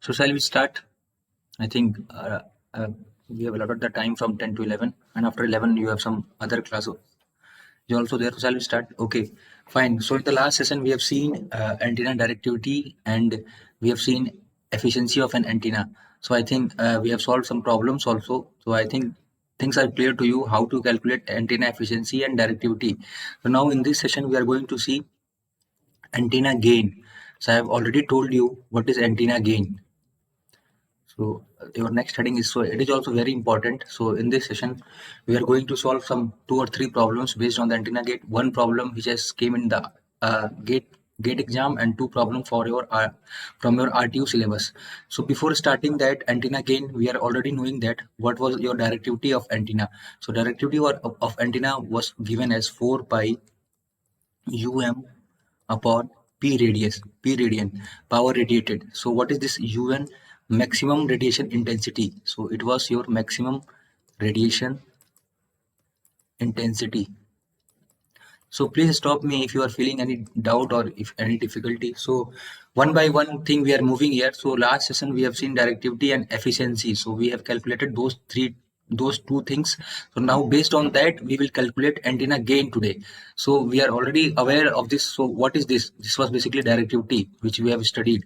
So shall we start? I think we have allotted the time from 10 to 11, and after 11 you have some other class. You also there. So shall we start? Okay, fine. So in the last session we have seen antenna directivity and we have seen efficiency of an antenna. So I think we have solved some problems also. So I think things are clear to you how to calculate antenna efficiency and directivity. So now in this session we are going to see antenna gain. So I have already told you what is antenna gain. So your next heading is, so it is also very important. So in this session, we are going to solve some 2 or 3 problems based on the antenna gate. One problem which has came in the gate exam, and 2 problems for your from your RTU syllabus. So before starting that antenna gain, we are already knowing that what was your directivity of antenna. So directivity of antenna was given as 4 pi um upon p radian power radiated. So what is this un? Maximum radiation intensity. So it was your maximum radiation intensity. So please stop me if you are feeling any doubt or if any difficulty. So one by one thing we are moving here. So last session we have seen directivity and efficiency. So we have calculated those two things. So now based on that we will calculate antenna gain today. So we are already aware of this. So what is this? This was basically directivity which we have studied.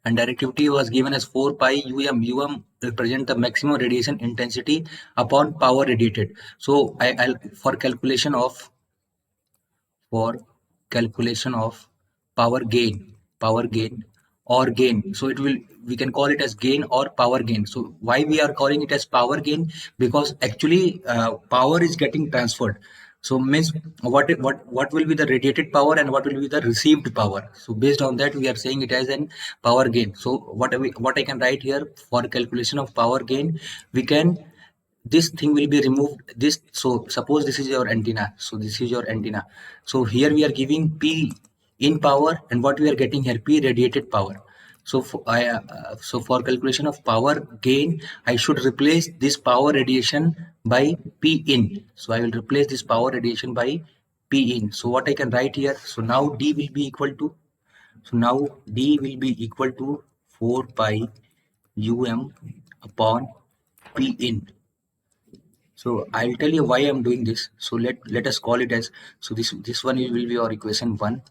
And directivity was given as 4 pi um. Represent the maximum radiation intensity upon power radiated. So I'll for calculation of power gain or gain. So it will, we can call it as gain or power gain. So why we are calling it as power gain? Because actually power is getting transferred. So means what will be the radiated power and what will be the received power. So based on that we are saying it as an power gain. So what I can write here for calculation of power gain, we can, this thing will be removed. This, so suppose this is your antenna. So this is your antenna. So here we are giving p in power, and what we are getting here, p radiated power. So so for calculation of power gain, I should replace this power radiation by p in. So I will replace this power radiation by p in. So what I can write here, so now d will be equal to, so now d will be equal to 4 pi um upon p in. So I'll tell you why I'm doing this. So let us call it as, so this one will be our equation 1,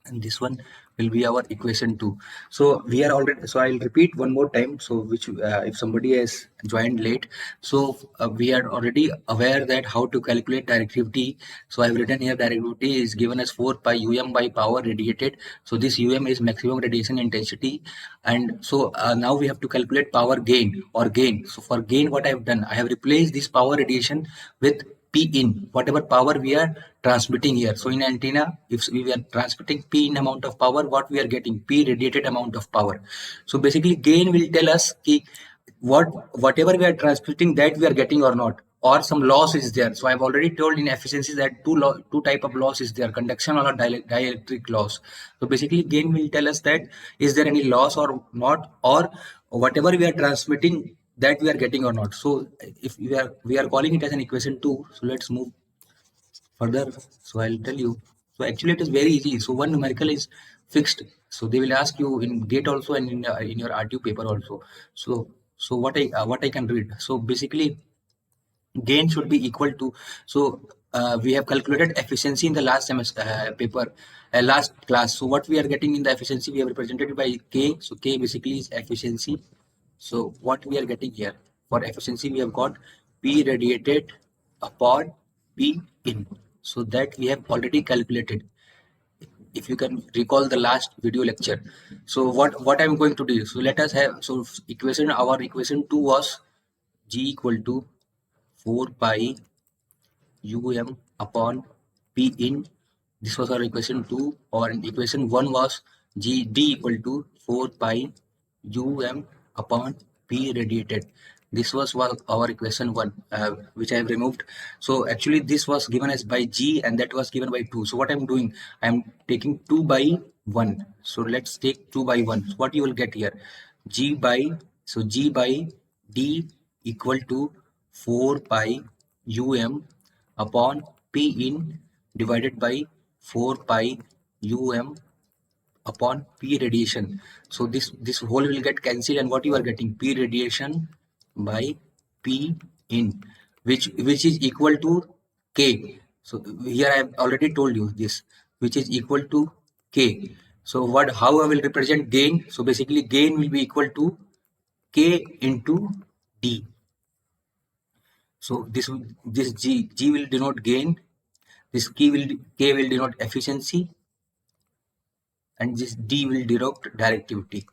and this one will be our equation 2. So we are already, so I'll repeat one more time, so which if somebody has joined late. So we are already aware that how to calculate directivity. So I've written here directivity is given as 4 pi um by power radiated. So this um is maximum radiation intensity. And so now we have to calculate power gain or gain. So for gain, what I've done, I have replaced this power radiation with P in, whatever power we are transmitting here. So in antenna, if we are transmitting P in amount of power, what we are getting, P radiated amount of power. So basically gain will tell us ki whatever we are transmitting, that we are getting or not, or some loss is there. So I've already told in efficiency that two type of loss is there, conduction or dielectric loss. So basically gain will tell us that is there any loss or not, or whatever we are transmitting, that we are getting or not. So if we are calling it as an equation 2. So let's move further. So I'll tell you. So actually it is very easy. So one numerical is fixed. So they will ask you in gate also and in your RTU paper also. So what I can read. So basically gain should be equal to, so we have calculated efficiency in the last semester paper, last class. So what we are getting in the efficiency, we have represented by K. So K basically is efficiency. So what we are getting here for efficiency, we have got P radiated upon P in. So that we have already calculated, if you can recall the last video lecture. So what I'm going to do, so let us have, so equation, our equation 2 was G equal to 4 pi um upon P in. This was our equation 2, or equation 1 was D equal to 4 pi um upon P radiated. This was our equation 1, which I have removed. So actually this was given as by G, and that was given by 2. So what I'm doing, I'm taking 2 by 1. So let's take 2 by 1. So what you will get here, G by, so G by D equal to 4 pi um upon P in divided by 4 pi um upon P radiation. So this whole will get cancelled, and what you are getting, P radiation by P in, which is equal to K. So here I have already told you this, which is equal to K. So how I will represent gain? So basically gain will be equal to K into D. So this G will denote gain, this K will denote efficiency, and this D will denote directivity.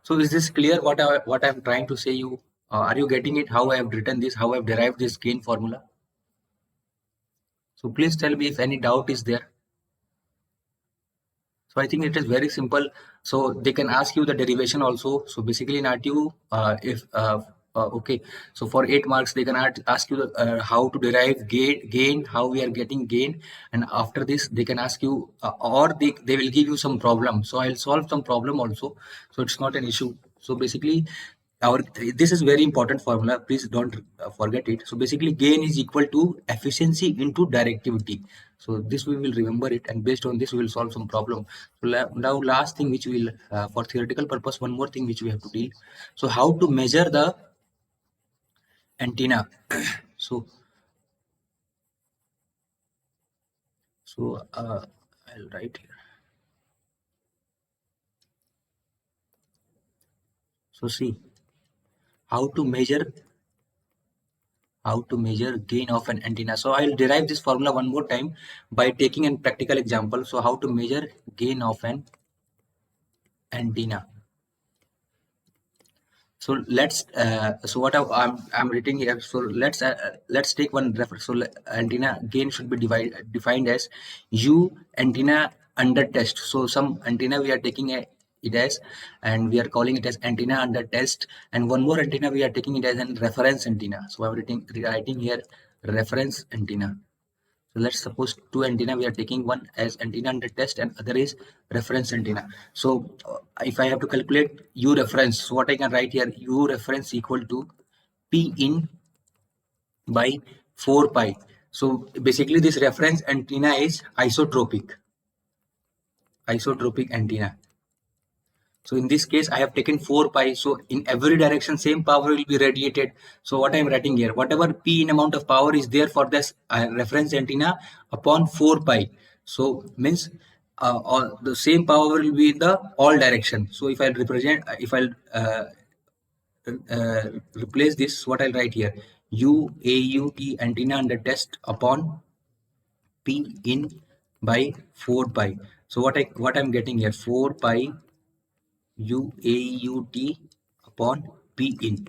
So is this clear what I'm trying to say you? Are you getting it? How I have written this? How I have derived this gain formula? So please tell me if any doubt is there. So I think it is very simple. So they can ask you the derivation also. So basically in RTU, if okay, so for 8 marks they can ask you how to derive gain, how we are getting gain, and after this they can ask you or they will give you some problem. So I'll solve some problem also. So it's not an issue. So basically our this is very important formula, please don't forget it. So basically gain is equal to efficiency into directivity. So this we will remember it, and based on this we will solve some problem. So now last thing which we will for theoretical purpose, one more thing which we have to deal. So how to measure the antenna. so I'll write here. So see how to measure gain of an antenna. So I'll derive this formula one more time by taking a practical example. So how to measure gain of an antenna. So let's so what I'm writing here. So let's take one reference. So antenna gain should be defined as U antenna under test. So some antenna we are taking it as, and we are calling it as antenna under test, and one more antenna we are taking it as a reference antenna. So I'm writing here reference antenna. So let's suppose two antenna we are taking, one as antenna under test and other is reference antenna. So if I have to calculate U reference, so what I can write here, U reference equal to P in by 4 pi. So basically this reference antenna is isotropic antenna. So in this case, I have taken 4 pi. So in every direction, same power will be radiated. So what I am writing here, whatever P in amount of power is there for this reference antenna upon 4 pi. So means all the same power will be in the all direction. So if I represent, if I replace this, what I'll write here, UAUT antenna under test upon P in by 4 pi. So what I'm getting here, 4 pi UAUT upon P in.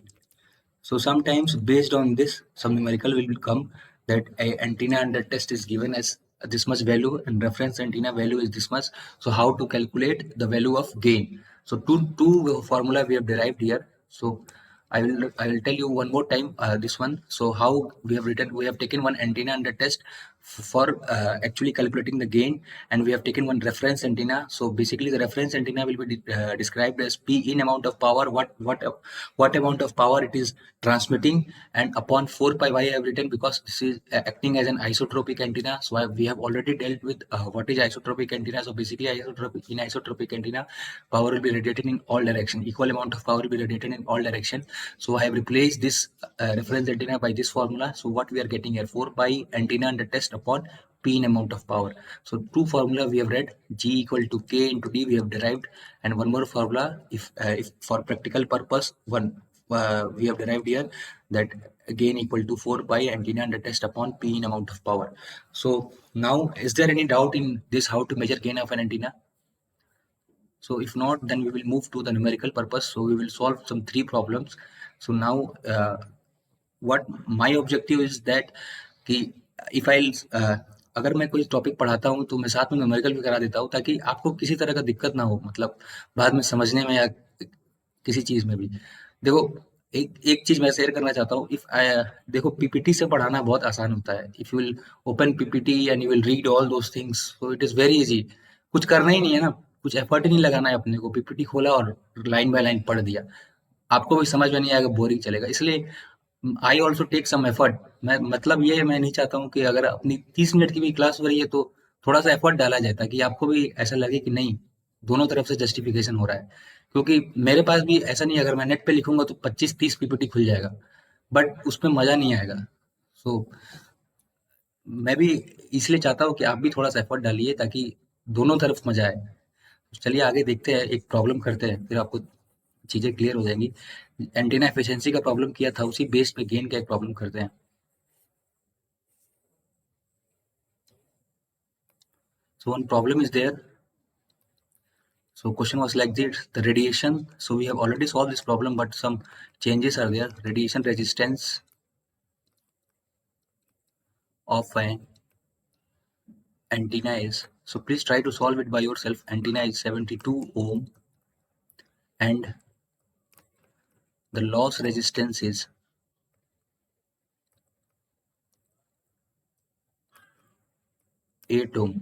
So sometimes based on this, some numerical will come that a antenna under test is given as this much value and reference antenna value is this much. So how to calculate the value of gain? So two formula we have derived here. So I will tell you one more time this one. So how we have taken one antenna under test for actually calculating the gain, and we have taken one reference antenna. So basically the reference antenna will be described as P in amount of power, what amount of power it is transmitting, and upon 4 pi. Why I have written, because this is acting as an isotropic antenna. So we have already dealt with what is isotropic antenna. So basically isotropic antenna, power will be radiated in all direction, equal amount of power will be radiated in all direction. So I have replaced this reference antenna by this formula. So what we are getting here, 4 pi antenna under test upon P in amount of power. So two formula we have read, G equal to K into D we have derived, and one more formula if for practical purpose one we have derived here, that gain equal to 4 pi antenna under test upon P in amount of power. So now is there any doubt in this, how to measure gain of an antenna? So if not, then we will move to the numerical purpose. So we will solve some 3 problems. So now what my objective is that कि if I'll अगर मैं कोई topic पढ़ाता हूँ तो मैं साथ में न्यूमेरिकल भी करा देता हूँ, ताकि आपको किसी तरह का दिक्कत ना हो, मतलब बाद में समझने में या किसी चीज में भी। देखो एक एक चीज मैं शेयर करना चाहता हूँ, इफ देखो पीपीटी से पढ़ाना बहुत आसान होता है। If you will open PPT and you will read all those things, so it is very easy. कुछ करना ही नहीं है ना, कुछ एफर्ट ही नहीं लगाना है अपने को, पीपीटी खोला और लाइन बाय लाइन पढ़ दिया, आपको भी समझ में नहीं आएगा, बोरिंग चलेगा। इसलिए I also take some effort. मैं मतलब ये मैं नहीं चाहता हूँ कि अगर अपनी 30 मिनट की भी क्लास हो रही है तो थोड़ा सा एफर्ट डाला जाए ताकि आपको भी ऐसा लगे कि नहीं, दोनों तरफ से जस्टिफिकेशन हो रहा है। क्योंकि मेरे पास भी ऐसा नहीं है, अगर मैं नेट पे लिखूंगा तो 25-30 पीपीटी खुल जाएगा, बट उसमें मजा नहीं आएगा। सो मैं भी इसलिए चाहता हूँ कि आप भी थोड़ा सा एफर्ट डालिए ताकि दोनों तरफ मजा आए। चलिए आगे देखते हैं, एक प्रॉब्लम करते हैं, फिर आपको चीजें क्लियर हो जाएंगी। एंटीना एफिशिएंसी का प्रॉब्लम किया था, उसी बेस पे गेन का एक प्रॉब्लम करते हैं। So one problem is there. So question was like this: the radiation. So we have already solved this problem, but some changes are there. Radiation resistance of an antenna is. So please try to solve it by yourself. Antenna is 72 ohm, and the loss resistance is 8 ohm.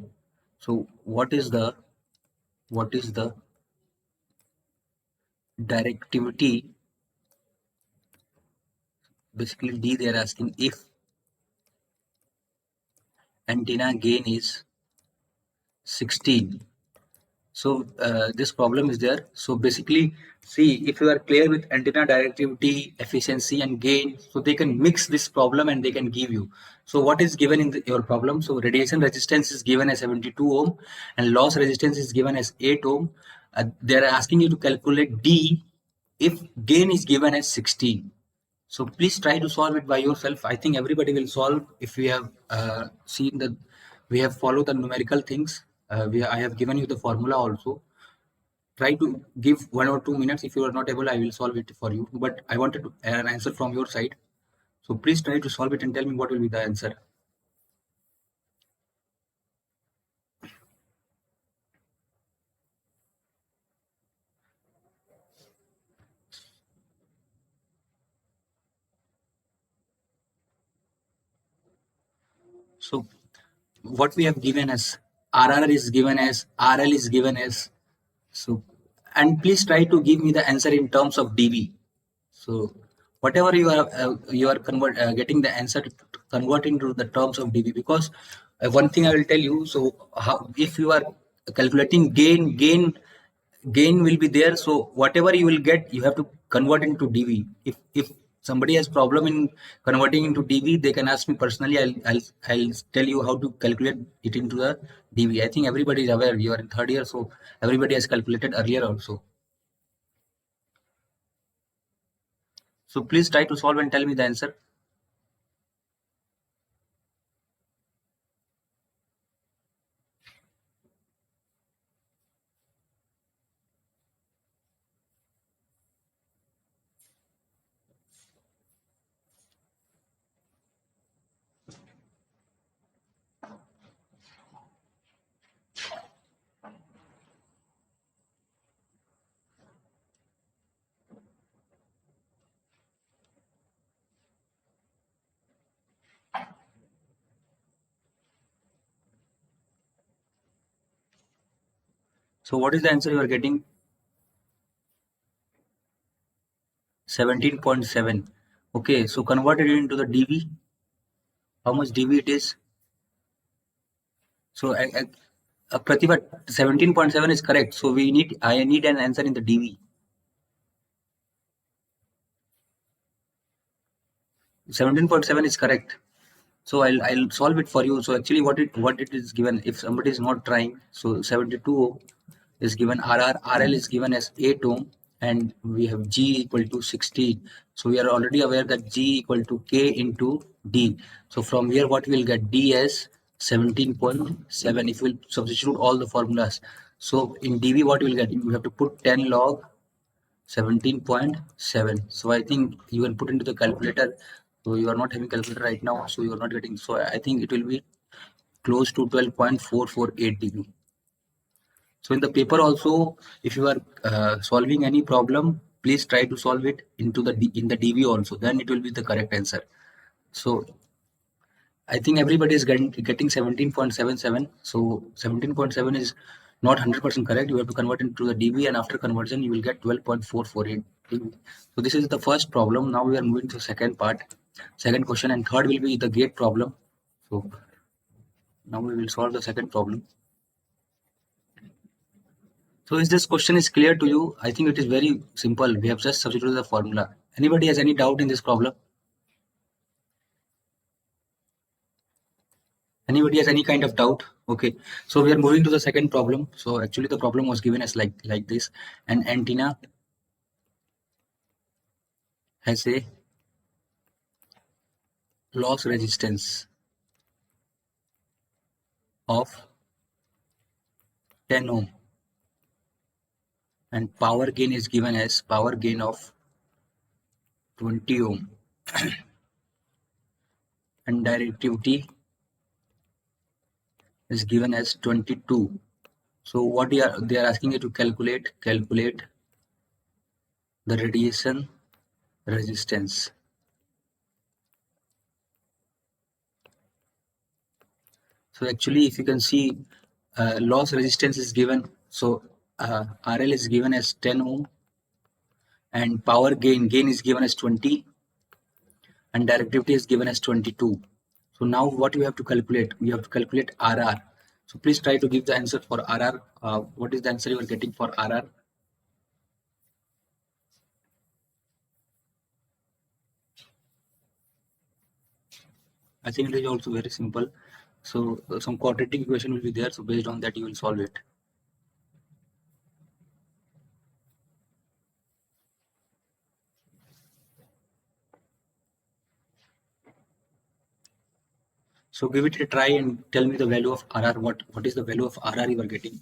So what is the directivity? Basically, D they are asking if antenna gain is 16. So this problem is there. So basically, see, if you are clear with antenna directivity, efficiency, and gain, so they can mix this problem and they can give you. So what is given in your problem? So radiation resistance is given as 72 ohm, and loss resistance is given as 8 ohm. They are asking you to calculate D if gain is given as 16. So please try to solve it by yourself. I think everybody will solve if we have seen that we have followed the numerical things. I have given you the formula also. Try to give 1 or 2 minutes. If you are not able, I will solve it for you. But I wanted to, an answer from your side. So please try to solve it and tell me what will be the answer. So what we have given as RR is given as RL is given as, so, and please try to give me the answer in terms of dB. So whatever you are getting the answer to convert into the terms of dB, because one thing I will tell you. So how, if you are calculating gain will be there. So whatever you will get, you have to convert into dB. If somebody has problem in converting into dB, they can ask me personally. I'll tell you how to calculate it into the dB. I think everybody is aware. You are in third year, so everybody has calculated earlier also. So please try to solve and tell me the answer. So what is the answer you are getting? 17.7. Okay, so converted it into the dB. How much dB it is? So Pratibha, 17.7 is correct. So I need an answer in the dB. 17.7 is correct. So I'll solve it for you. So actually what it is given, if somebody is not trying, so 72 is given, RL is given as 8 ohm, and we have G equal to 16. So we are already aware that G equal to K into D. So from here what we'll get, D as 17.7 if we'll substitute all the formulas. So in dB what we'll get, you have to put 10 log 17.7. So I think you can put into the calculator. So you are not having calculator right now, so you are not getting. So I think it will be close to 12.448 dB. So in the paper also, if you are solving any problem, please try to solve it into in the dB also. Then it will be the correct answer. So I think everybody is getting 17.77. So 17.7 is not 100% correct. You have to convert into the dB, and after conversion, you will get 12.448 dB. So this is the first problem. Now we are moving to the second part, second question, and third will be the gate problem. So Now we will solve the second problem. So is this question is clear to you? I think it is very simple. We have just substituted the formula. Anybody has any doubt in this problem? Anybody has any kind of doubt? Okay. So we are moving to the second problem. So actually the problem was given as like this. An antenna has a loss resistance of 10 ohm and power gain is given as power gain of 20 ohm and directivity is given as 22. So what they are asking you to calculate the radiation resistance. So actually if you can see loss resistance is given, so RL is given as 10 ohm and power gain is given as 20 and directivity is given as 22. So now what you have to calculate? We have to calculate RR. So please try to give the answer for RR. What is the answer you are getting for RR? I think it is also very simple. So some quadratic equation will be there. So based on that you will solve it. So give it a try and tell me the value of RR. What is the value of RR you are getting?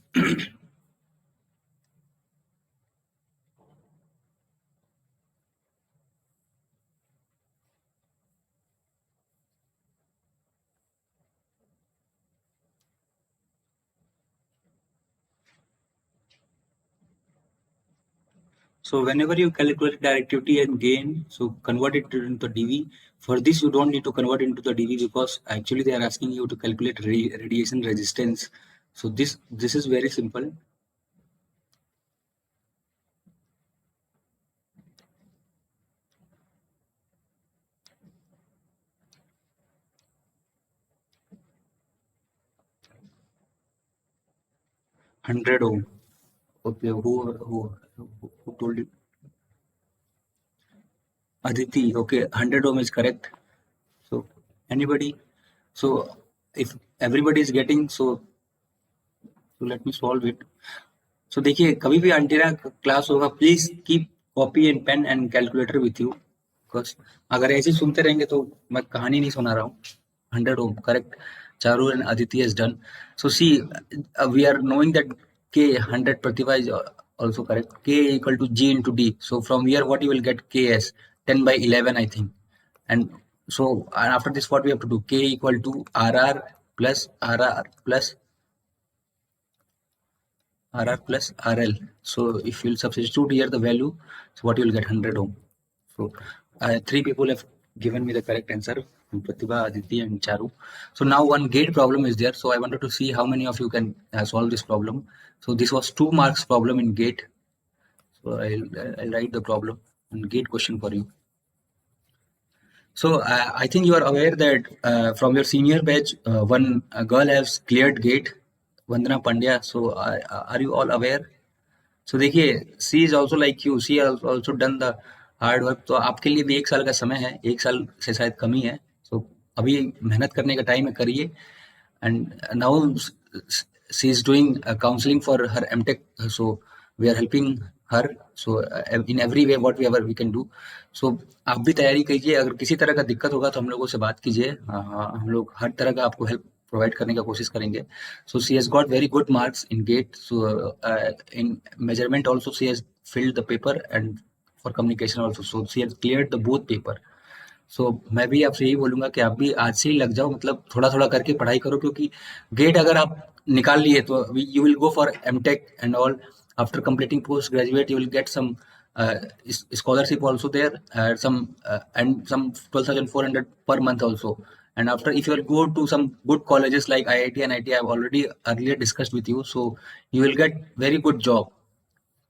So whenever you calculate directivity and gain, so convert it into dV. For this, you don't need to convert into the dV because actually they are asking you to calculate radiation resistance. So this is very simple. Hundred ohm. Okay, who told you? Aditi. Okay, 100 ohm is correct. So anybody? So if everybody is getting, so let me solve it. So देखिए कभी भी antenna class होगा please keep copy and pen and calculator with you because अगर ऐसे ही सुनते रहेंगे तो मैं कहानी नहीं सुना रहा हूँ 100 ohm correct. Charu and Aditi has done. So see we are knowing that k 100 Pratibha is also correct. K equal to G into D. So from here what you will get K as 10 by 11 I think. And so and after this what we have to do? K equal to RR plus RR plus RL. So if you'll substitute here the value, so what you'll get 100 ohm. So three people have given me the correct answer, Pratibha, Aditi and Charu. So now one gate problem is there. So I wanted to see how many of you can solve this problem. So this was 2 marks problem in gate. So I'll write the problem and gate question for you. So I think you are aware that from your senior batch, one girl has cleared gate, Vandana Pandya. So are you all aware? So देखिए she is also like you see also done the hard work. तो आपके लिए भी 1 साल का समय है, 1 साल से शायद कम ही है. सो अभी मेहनत करने का टाइम है, करिए. And now she is doing counselling for her MTech. So we are helping her. So in every way what we ever we can do. So आप भी तैयारी कीजिए. अगर किसी तरह का दिक्कत होगा तो हम लोगों से बात कीजिए. हम लोग हर तरह का आपको हेल्प प्रोवाइड करने का कोशिश करेंगे. So she has got very good marks in GATE. So in measurement also she has filled the paper and for communication also. So she has cleared the both paper. So मैं भी आपसे यही बोलूंगा कि आप भी आज से ही लग जाओ. मतलब थोड़ा थोड़ा करके पढ़ाई करो क्योंकि गेट अगर आप निकाल लिए तो you will go for MTech and all. After completing post graduate you will get some scholarship also there, and some 12,400 per month also. And after if you will go to some good colleges like IIT and IT, I have already earlier discussed with you, so you will get very good job.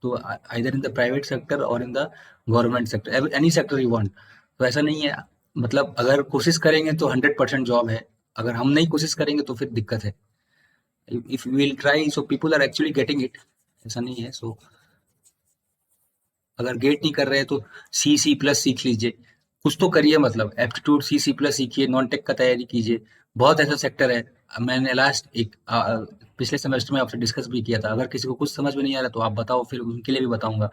So either in the private sector or in the government sector, any sector you want. तो ऐसा नहीं है. मतलब अगर कोशिश करेंगे तो 100% job है. अगर हम नहीं कोशिश करेंगे तो फिर दिक्कत है। If will try, so people are actually getting it, ऐसा नहीं है। सो अगर गेट नहीं कर रहे हैं तो सी प्लस सीख लीजिए, कुछ तो करिए, मतलब एप्टीट्यूड सी प्लस सीखिए, नॉन टेक का तैयारी कीजिए। बहुत ऐसा सेक्टर है। मैंने लास्ट पिछले सेमेस्टर में आपसे डिस्कस भी किया था, अगर किसी को कुछ समझ में नहीं आ रहा तो आप बताओ, फिर उनके लिए भी बताऊंगा।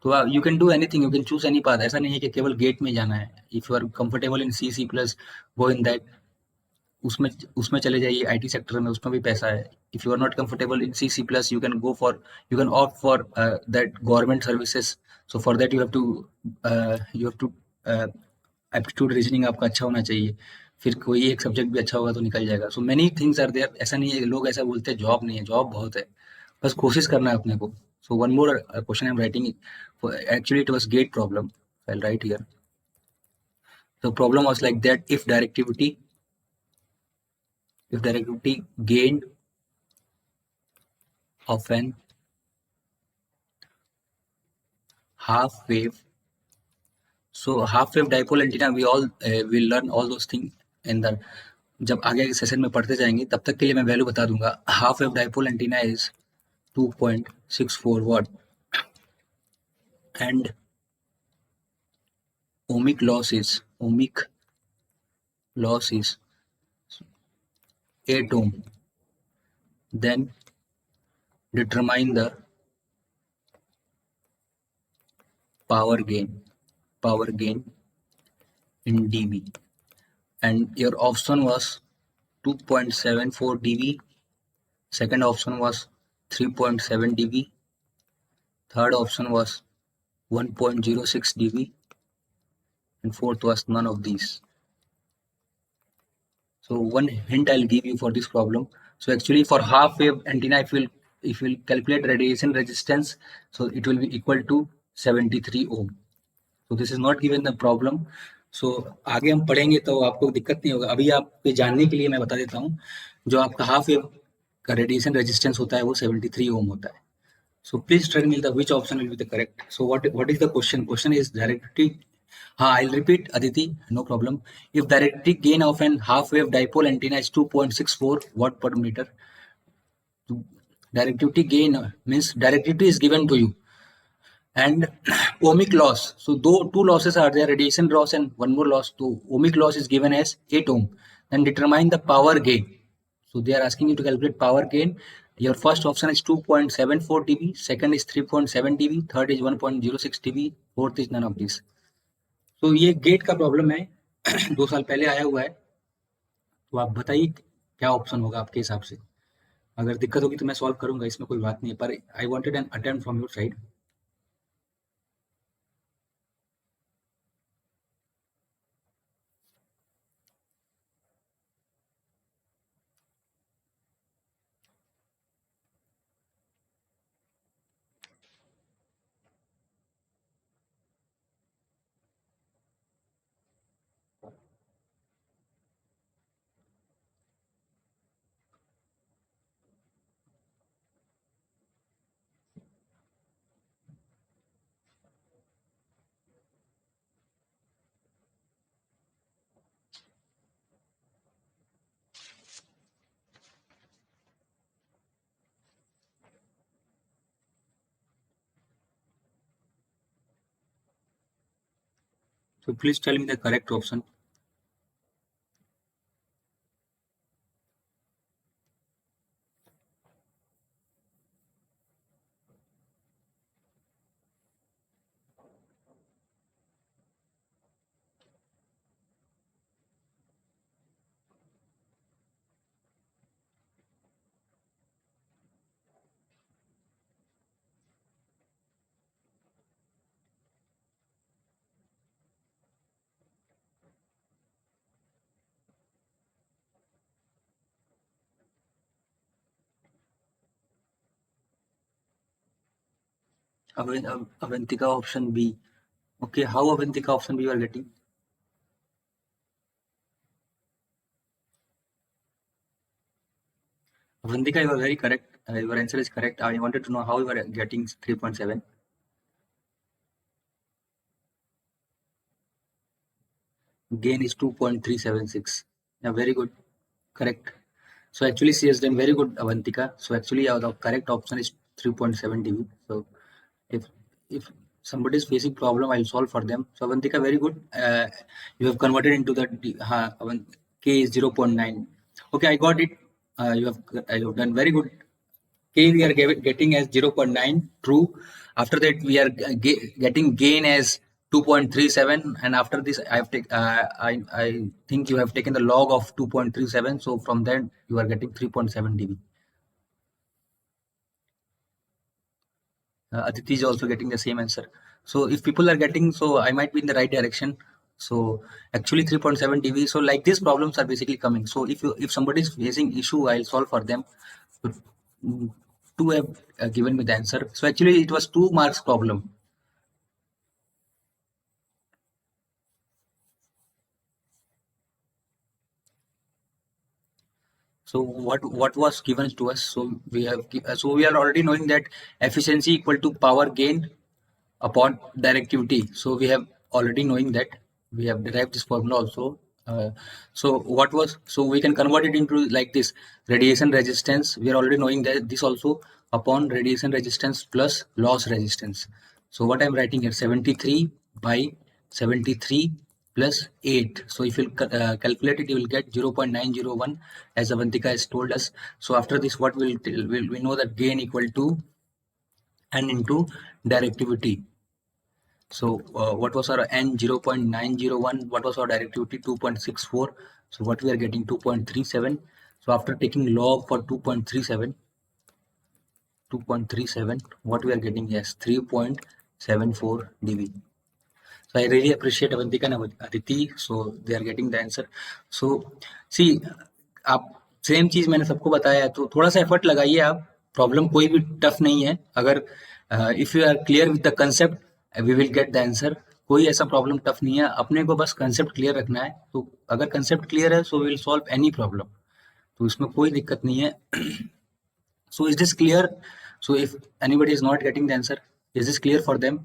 तो you can do anything, you can choose any path, ऐसा नहीं है कि केवल गेट में जाना है। If you are comfortable in C plus, go in that, उसमें उसमें चले जाइए, आईटी सेक्टर में उसमें भी पैसा है। If you are not comfortable in C plus, you can opt for that government services. So for that you have to aptitude reasoning आपका अच्छा होना चाहिए, फिर कोई एक सब्जेक्ट भी अच्छा होगा तो निकल जाएगा। So many things are there, ऐसा नहीं है, लोग ऐसा बोलते हैं जॉब नहीं है, जॉब बहुत है, बस कोशिश करना है अपने को। So one more question I am writing, actually it was GATE problem, I write here. The problem was like that, if directivity gained of an half wave, so half wave dipole antenna, we all will learn all those things in the, जब आगे के session में पढ़ते जाएंगे तब तक के लिए मैं वैल्यू बता दूंगा। Half wave dipole antenna is 2.64 watt and ohmic loss is 8 ohm. Then determine the power gain in dB, and your option was 2.74 dB, second option was 3.7 dB, third option was 1.06 dB, and fourth was none of these. So one hint I'll give you for this problem. So actually for half wave antenna, if you'll calculate radiation resistance, so it will be equal to 73 ohm. So this is not given the problem. So आगे हम पढ़ेंगे तो आपको दिक्कत नहीं होगा, अभी आपके जानने के लिए मैं बता देता हूँ। जो आपका हाफ वेव का रेडिएशन रेजिस्टेंस होता है वो 73 ओम होता है। So please tell me the which option will be the correct. So what is the question? Question is directly. I'll repeat, Aditi, no problem. If directly gain of an half wave dipole antenna is 2.64 watt per meter, directivity gain means directivity is given to you, and ohmic loss. So though two losses are there, radiation loss and one more loss. So ohmic loss is given as 8 ohm. Then determine the power gain. So they are asking you to calculate power gain. Your first option is 2.74 dB, second is 3.7 dB, third is 1.06 dB, fourth is none of these. तो ये gate का problem है, 2 साल पहले आया हुआ है। तो आप बताइए क्या ऑप्शन होगा आपके हिसाब से। अगर दिक्कत होगी तो मैं सॉल्व करूंगा, इसमें कोई बात नहीं है, पर I wanted an attempt from your side. So please tell me the correct option. Avantika option B. Okay, how Avantika option B you are getting? Avantika, you are very correct. Your answer is correct. I wanted to know how you are getting 3.7. Gain is 2.376. Yeah, very good. correct. So actually she has done very good, Avantika. So actually the correct option is 3.7 dB. So if somebody is facing problem, I'll solve for them. So Avantika, very good. You have converted into the K is 0.9. Okay, I got it. You have done very good. K we are getting as 0.9 true. After that we are getting gain as 2.37, and after this I think you have taken the log of 2.37. So from that you are getting 3.7 dB. Aditi is also getting the same answer. So if people are getting, so I might be in the right direction. So actually 3.7 dB. So like these problems are basically coming. So if somebody is facing issue, I'll solve for them. So, two have given me the answer. So actually it was 2 marks problem. So what was given to us? So we are already knowing that efficiency equal to power gain upon directivity. So we have already knowing that we have derived this formula also. So we can convert it into like this: radiation resistance. We are already knowing that this also upon radiation resistance plus loss resistance. So what I'm writing here, 73 by 73 plus 8. So if you calculate it, you will get 0.901, as Avantika has told us. So after this, what we know that gain equal to n into directivity. So what was our n? 0.901. What was our directivity? 2.64. So what we are getting? 2.37. So after taking log for 2.37, what we are getting? Yes, 3.74 dB. So I really appreciate Avantika and Aditi. So they are getting the answer. So see, आप same चीज मैंने सबको बताया है, तो थोड़ा सा effort लगाइए आप. प्रॉब्लम कोई भी टफ नहीं है. अगर if you are clear with the concept, we will get the answer. कोई ऐसा प्रॉब्लम टफ नहीं है, अपने को बस कंसेप्ट क्लियर रखना है. तो अगर कंसेप्ट क्लियर है, so will solve any problem. तो इसमें कोई दिक्कत नहीं है. So is this clear? So if anybody is not getting the answer, is this clear for them?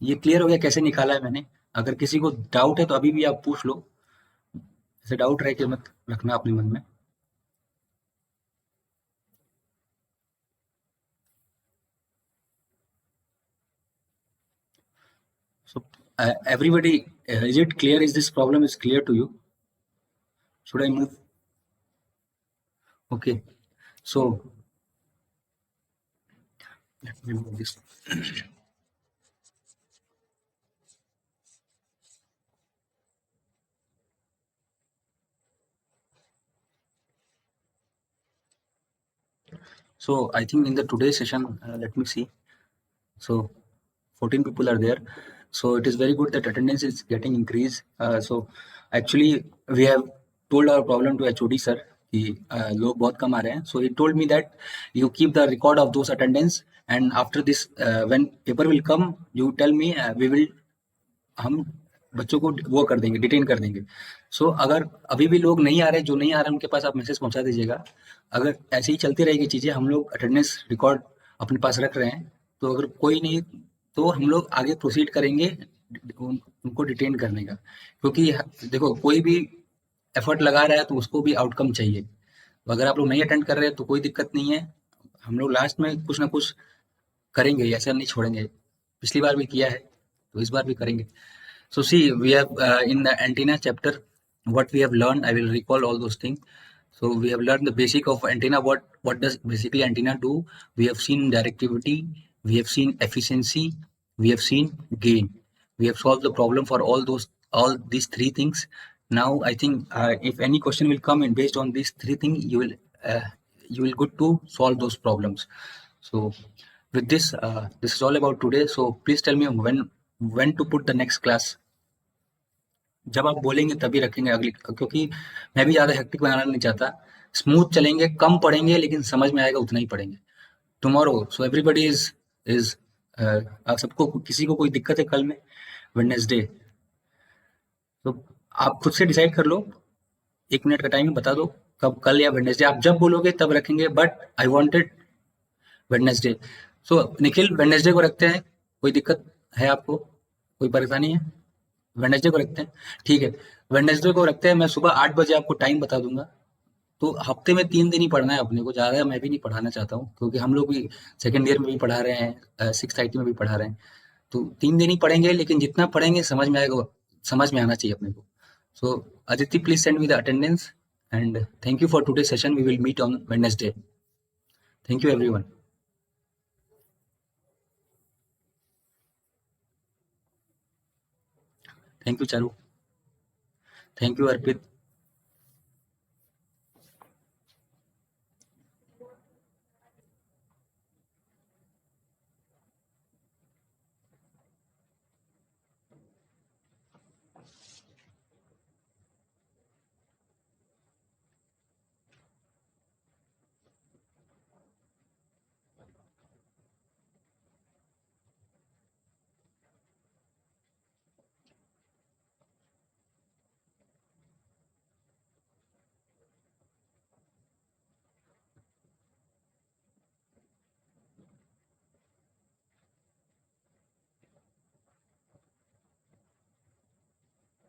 ये क्लियर हो गया कैसे निकाला है मैंने? अगर किसी को डाउट है तो अभी भी आप पूछ लो. ऐसे डाउट रह के मत रखना अपने मन में. So everybody, is it clear? Is this problem is clear to you? Should I move? Okay. So let me move this. So I think in the today's session, let me see. So 14 people are there. So it is very good that attendance is getting increased. So actually we have told our problem to HOD sir कि लोग बहुत कम आ रहे हैं. So he told me that you keep the record of those attendance, and after this when paper will come, you tell me, we will, हम बच्चों को वो कर देंगे, डिटेन कर देंगे. सो अगर अभी भी लोग नहीं आ रहे, जो नहीं आ रहे उनके पास आप मैसेज पहुंचा दीजिएगा. अगर ऐसे ही चलती रहेगी चीजें, हम लोग अटेंडेंस रिकॉर्ड अपने पास रख रहे हैं, तो अगर कोई नहीं, तो हम लोग आगे प्रोसीड करेंगे उनको डिटेन करने का. क्योंकि देखो, कोई भी एफर्ट लगा रहा है तो उसको भी आउटकम चाहिए. तो अगर आप लोग नहीं अटेंड कर रहे हैं तो कोई दिक्कत नहीं है, हम लोग लास्ट में कुछ ना कुछ करेंगे, ऐसा नहीं छोड़ेंगे. पिछली बार भी किया है, तो इस बार भी करेंगे. So see, we have in the antenna chapter, what we have learned, I will recall all those things. So we have learned the basic of antenna. What does basically antenna do? We have seen directivity, we have seen efficiency, we have seen gain. We have solved the problem for all these three things. Now I think if any question will come in based on these three things, you will good to solve those problems. So with this, this is all about today. So please tell me when to put the next class. जब आप बोलेंगे तभी रखेंगे अगली, क्योंकि मैं भी ज्यादा हेक्टिक बनाना नहीं चाहता. स्मूथ चलेंगे, कम पढ़ेंगे, लेकिन समझ में आएगा उतना ही पढ़ेंगे. टुमारो, सो एवरीबडी इज सबको, किसी को कोई दिक्कत है कल में, वेडनेसडे? तो आप खुद से डिसाइड कर लो, 1 मिनट का टाइम बता दो कब, कल या वेडनेसडे. आप जब बोलोगे तब रखेंगे, but I wanted Wednesday. So Nikhil, Wednesday को रखते हैं. कोई दिक्कत है आपको? कोई परेशानी है? वेडनेसडे को रखते हैं, ठीक है. वेडनेसडे को रखते हैं, मैं सुबह 8 बजे आपको टाइम बता दूंगा। तो हफ्ते में 3 दिन ही पढ़ना है अपने को, ज़्यादा मैं भी नहीं पढ़ाना चाहता हूँ, क्योंकि हम लोग भी सेकेंड ईयर में भी पढ़ा रहे हैं, सिक्स आई टी में भी पढ़ा रहे हैं। तो 3 दिन ही पढ़ेंगे, लेकिन जितना पढ़ेंगे समझ में आएगा, समझ में आना चाहिए अपने को। So Aditi, please send me the attendance and thank you for today session. We will meet on Wednesday. Thank you everyone. Thank you Charu. Thank you Arpit.